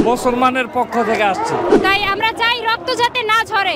মুসলমানের পক্ষ থেকে আসছে, তাই আমরা চাই রক্ত যাতে না ঝরে।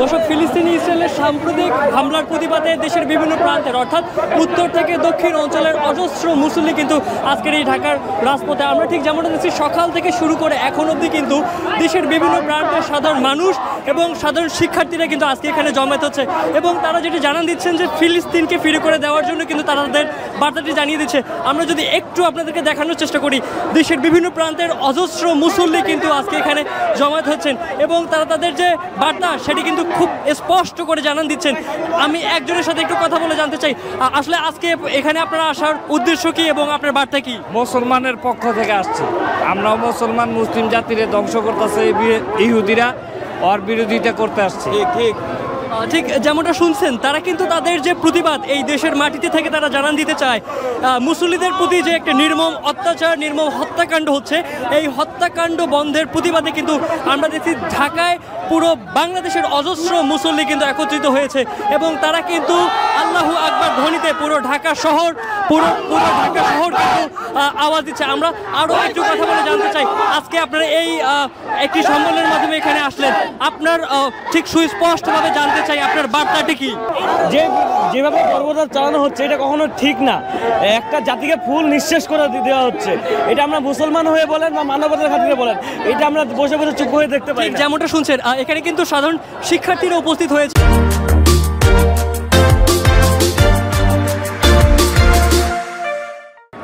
দর্শক, ফিলিস্তিনি ইসরায়েলের সাম্প্রতিক হামলার প্রতিবাদে দেশের বিভিন্ন প্রান্তের অর্থাৎ উত্তর থেকে দক্ষিণ অঞ্চলের অজস্র মুসল্লি কিন্তু আজকের এই ঢাকার রাজপথে। আমরা ঠিক যেমনটা দেখছি সকাল থেকে শুরু করে এখন অবধি কিন্তু দেশের বিভিন্ন প্রান্তের সাধারণ মানুষ এবং সাধারণ শিক্ষার্থীরা কিন্তু আজকে এখানে জমায়েত হচ্ছে এবং তারা যেটি জানান দিচ্ছেন যে ফিলিস্তিনকে ফিরে করে দেওয়ার জন্য কিন্তু তারা তাদের বার্তাটি জানিয়ে দিচ্ছে। আমরা যদি একটু আপনাদেরকে দেখানোর চেষ্টা করি, দেশের বিভিন্ন প্রান্তের অজস্র মুসল্লি কিন্তু আজকে এখানে জমায়েত হচ্ছেন এবং তারা তাদের যে বার্তা সেটি কিন্তু খুব স্পষ্ট করে জানান দিচ্ছেন। আমি একজনের সাথে একটু কথা বলে জানতে চাই, আসলে আজকে এখানে আপনারা আসার উদ্দেশ্য কি এবং আপনার বার্তা কি? মুসলমানের পক্ষ থেকে আসছে। আমরাও মুসলমান, মুসলিম জাতিরে ধ্বংস করতেছে ইহুদিরা, ওর বিরোধিতা করতে আসছে। ঠিক যেমনটা শুনছেন, তারা কিন্তু তাদের যে প্রতিবাদ এই দেশের মাটিতে থেকে তারা জানান দিতে চায় মুসল্লিদের প্রতি যে একটা নির্মম অত্যাচার, নির্মম হত্যাকাণ্ড হচ্ছে, এই হত্যাকাণ্ড বন্ধের প্রতিবাদে কিন্তু আমরা দেখছি ঢাকায় পুরো বাংলাদেশের অজস্র মুসল্লি কিন্তু একত্রিত হয়েছে এবং তারা কিন্তু আল্লাহু আকবার ধ্বনিতে পুরো ঢাকা শহর কিন্তু আওয়াজ দিচ্ছে। আমরা আরও একটু কথা বলে জানতে চাই, আজকে আপনারা এই একটি সম্মেলনের মাধ্যমে এখানে আসলেন, আপনার ঠিক সুস্পষ্টভাবে জানতে চাই আপনার বার্তাটি কি? যেভাবে গর্ভপাত চালানো হচ্ছে এটা কখনো ঠিক না। একটা জাতিকে ফুল নিঃশেষ করে দেওয়া হচ্ছে, এটা আমরা মুসলমান হয়ে বলেন বা মানবতার খাতিরে বলেন, এটা আমরা বসে বসে চুপ হয়ে দেখতে পাই। যেমনটা শুনছেন, এখানে কিন্তু সাধারণ শিক্ষার্থীরা উপস্থিত হয়েছে।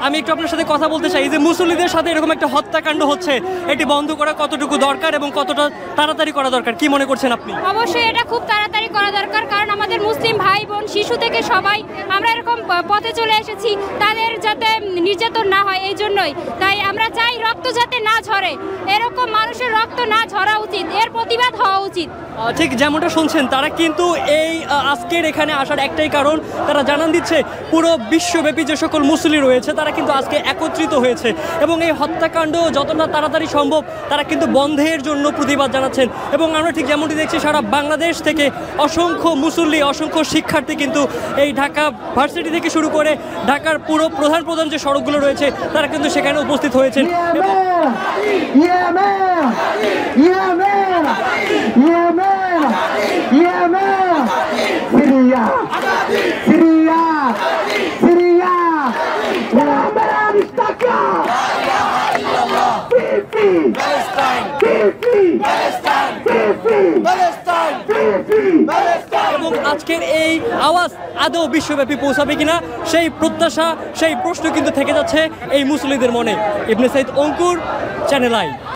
আমি একটু আপনার সাথে কথা বলতে চাই যে মুসল্লিদের সাথে এরকম একটা হত্যাকাণ্ড হচ্ছে, এটি বন্ধ করা কতটুকু দরকার এবং কতটা তাড়াতাড়ি করা দরকার, কি মনে করছেন আপনি? অবশ্যই এটা খুব তাড়াতাড়ি করা দরকার, কারণ আমাদের মুসলিম ভাই বোন শিশু থেকে সবাই আমরা এরকম পথে চলে এসেছি, তাদের যাতে নির্যাতন না হয় এই জন্যই। তাই আমরা চাই রক্ত যাতে না ঝরে, এরকম মানুষের রক্ত না ঝরা উচিত, এর প্রতিবাদ হওয়া উচিত। ঠিক যেমনটা শুনছেন, তারা কিন্তু এই আজকের এখানে আসার একটাই কারণ, তারা জানান দিচ্ছে পুরো বিশ্বব্যাপী যে সকল মুসল্লি রয়েছে তারা কিন্তু আজকে একত্রিত হয়েছে এবং এই হত্যাকাণ্ড যতটা তাড়াতাড়ি সম্ভব তারা কিন্তু বন্ধের জন্য প্রতিবাদ জানাচ্ছেন। এবং আমরা ঠিক যেমনটি দেখছি সারা বাংলাদেশ থেকে অসংখ্য মুসল্লি, অসংখ্য শিক্ষার্থী কিন্তু এই ঢাকা ভার্সিটি থেকে শুরু করে ঢাকার পুরো প্রধান যে সড়কগুলো রয়েছে তারা কিন্তু সেখানে উপস্থিত হয়েছেন। এবং আজকের এই আওয়াজ আদৌ বিশ্বব্যাপী পৌঁছাবে কিনা সেই প্রত্যাশা, সেই প্রশ্ন কিন্তু থেকে যাচ্ছে এই মুসল্লিদের মনে। ইবনে সাইদ অঙ্কুর, চ্যানেল আই।